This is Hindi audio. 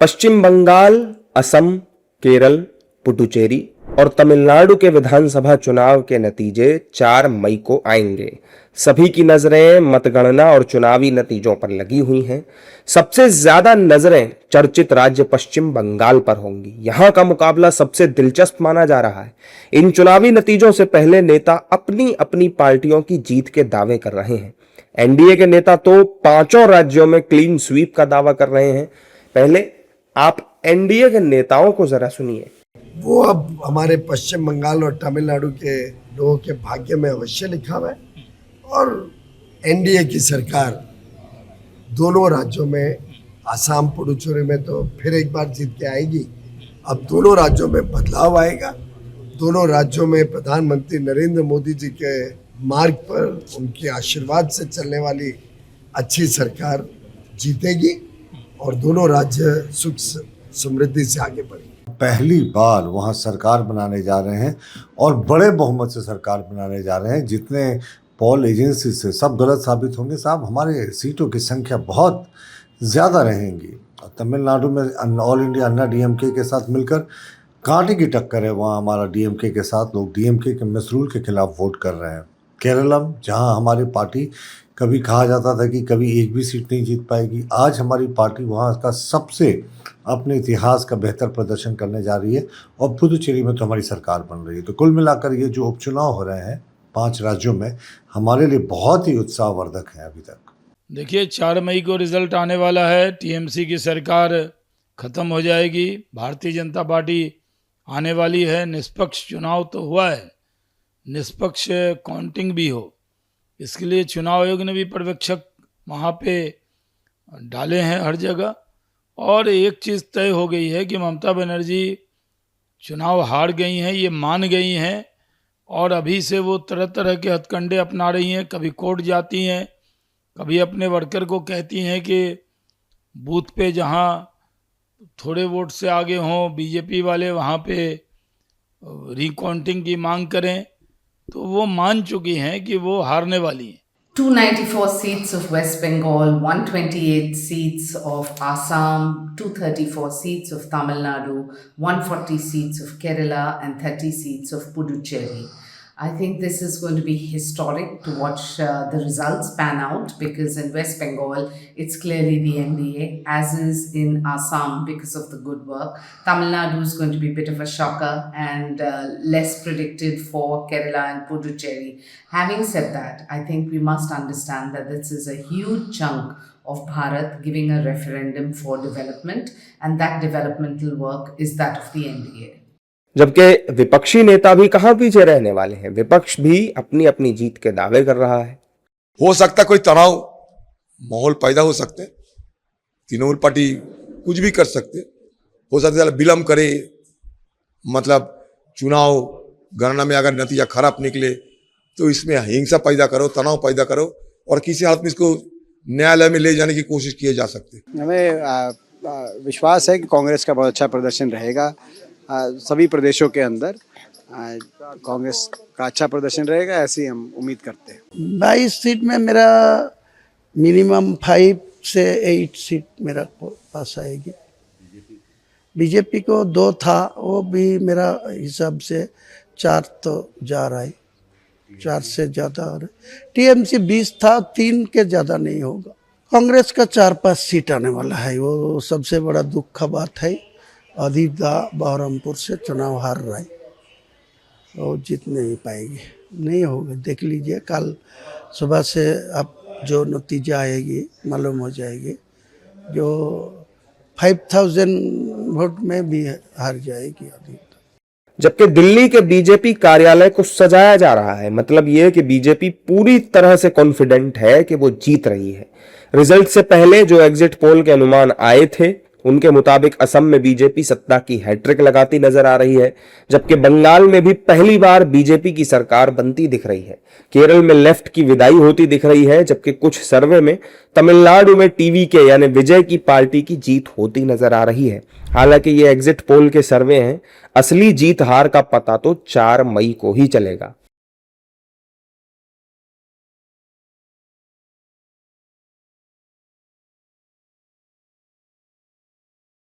पश्चिम बंगाल, असम, केरल, पुडुचेरी और तमिलनाडु के विधानसभा चुनाव के नतीजे 4 मई को आएंगे। सभी की नजरें मतगणना और चुनावी नतीजों पर लगी हुई हैं। सबसे ज्यादा नजरें चर्चित राज्य पश्चिम बंगाल पर होंगी। यहां का मुकाबला सबसे दिलचस्प माना जा रहा है। इन चुनावी नतीजों से पहले नेता अपनी अपनी पार्टियों की जीत के दावे कर रहे हैं। एनडीए के नेता तो 5 राज्यों में क्लीन स्वीप का दावा कर रहे हैं। पहले आप एनडीए के नेताओं को जरा सुनिए। वो अब हमारे पश्चिम बंगाल और तमिलनाडु के लोगों के भाग्य में अवश्य लिखा हुआ है और एनडीए की सरकार दोनों राज्यों में, आसाम पुडुचेरी में तो फिर एक बार जीत के आएगी। अब दोनों राज्यों में बदलाव आएगा। दोनों राज्यों में प्रधानमंत्री नरेंद्र मोदी जी के मार्ग पर उनके आशीर्वाद से चलने वाली अच्छी सरकार जीतेगी और दोनों राज्य सुख समृद्धि से आगे बढ़ेंगे। पहली बार वहाँ सरकार बनाने जा रहे हैं और बड़े बहुमत से सरकार बनाने जा रहे हैं। जितने पोल एजेंसी से सब गलत साबित होंगे साहब, हमारे सीटों की संख्या बहुत ज़्यादा रहेंगी। तमिलनाडु में ऑल इंडिया अन्ना डीएमके के साथ मिलकर कांटे की टक्कर है। वहाँ हमारा डीएमके के साथ लोग डीएमके के मसरूल के खिलाफ वोट कर रहे हैं। केरलम, जहाँ हमारी पार्टी कभी कहा जाता था कि कभी एक भी सीट नहीं जीत पाएगी, आज हमारी पार्टी वहाँ का सबसे अपने इतिहास का बेहतर प्रदर्शन करने जा रही है और पुदुचेरी में तो हमारी सरकार बन रही है। तो कुल मिलाकर ये जो उपचुनाव हो रहे हैं 5 राज्यों में, हमारे लिए बहुत ही उत्साहवर्धक है। अभी तक देखिए 4 मई को रिजल्ट आने वाला है। टीएमसी की सरकार खत्म हो जाएगी, भारतीय जनता पार्टी आने वाली है। निष्पक्ष चुनाव तो हुआ है, निष्पक्ष काउंटिंग भी हो, इसके लिए चुनाव आयोग ने भी पर्यवेक्षक वहाँ पे डाले हैं हर जगह। और एक चीज़ तय हो गई है कि ममता बनर्जी चुनाव हार गई हैं, ये मान गई हैं और अभी से वो तरह तरह के हथकंडे अपना रही हैं। कभी कोर्ट जाती हैं, कभी अपने वर्कर को कहती हैं कि बूथ पे जहाँ थोड़े वोट से आगे हों बीजेपी वाले, वहाँ पे रिकाउंटिंग की मांग करें। तो वो मान चुकी हैं कि वो हारने वाली हैं। 294 seats of West Bengal, 128 seats of Assam, 234 seats of Tamil Nadu, 140 seats of Kerala and 30 seats of Puducherry. I think this is going to be historic to watch the results pan out, because in West Bengal it's clearly the NDA, as is in Assam because of the good work. Tamil Nadu is going to be a bit of a shocker and less predicted for Kerala and Puducherry. Having said that, I think we must understand that this is a huge chunk of Bharat giving a referendum for development, and that developmental work is that of the NDA. जबकि विपक्षी नेता भी कहां पीछे रहने वाले हैं। विपक्ष भी अपनी अपनी जीत के दावे कर रहा है। हो सकता कोई तनाव माहौल पैदा हो सकते, तृणमूल पार्टी कुछ भी कर सकते, हो सकता है विलंब करे, मतलब चुनाव गणना में अगर नतीजा खराब निकले तो इसमें हिंसा पैदा करो, तनाव पैदा करो और किसी हालत में इसको न्यायालय में ले जाने की कोशिश किए जा सकते। हमें विश्वास है कि कांग्रेस का बहुत अच्छा प्रदर्शन रहेगा। सभी प्रदेशों के अंदर कांग्रेस का अच्छा प्रदर्शन रहेगा, ऐसी हम उम्मीद करते हैं। 22 सीट में मेरा मिनिमम 5 से 8 सीट मेरा पास आएगी। बीजेपी को 2 था, वो भी मेरा हिसाब से 4 तो जा रहा है, 4 से ज़्यादा। और टीएमसी 20 था, 3 के ज़्यादा नहीं होगा। कांग्रेस का 4-5 सीट आने वाला है, वो सबसे बड़ा दुख का बात है। अधिदा बहरमपुर से चुनाव हार रहा है, वो जीत नहीं पाएगी, नहीं होगा। देख लीजिए, कल सुबह से अब जो नतीजा आएगी मालूम हो जाएगी। जो 5000 वोट में भी हार जाएगी अभी। जबकि दिल्ली के बीजेपी कार्यालय को सजाया जा रहा है। मतलब यह कि बीजेपी पूरी तरह से कॉन्फिडेंट है कि वो जीत रही है। रिजल्ट से पहले जो एग्जिट पोल के अनुमान आए थे उनके मुताबिक असम में बीजेपी सत्ता की हैट्रिक लगाती नजर आ रही है, जबकि बंगाल में भी पहली बार बीजेपी की सरकार बनती दिख रही है। केरल में लेफ्ट की विदाई होती दिख रही है, जबकि कुछ सर्वे में तमिलनाडु में टीवीके यानी विजय की पार्टी की जीत होती नजर आ रही है। हालांकि ये एग्जिट पोल के सर्वे हैं, असली जीत हार का पता तो 4 मई को ही चलेगा।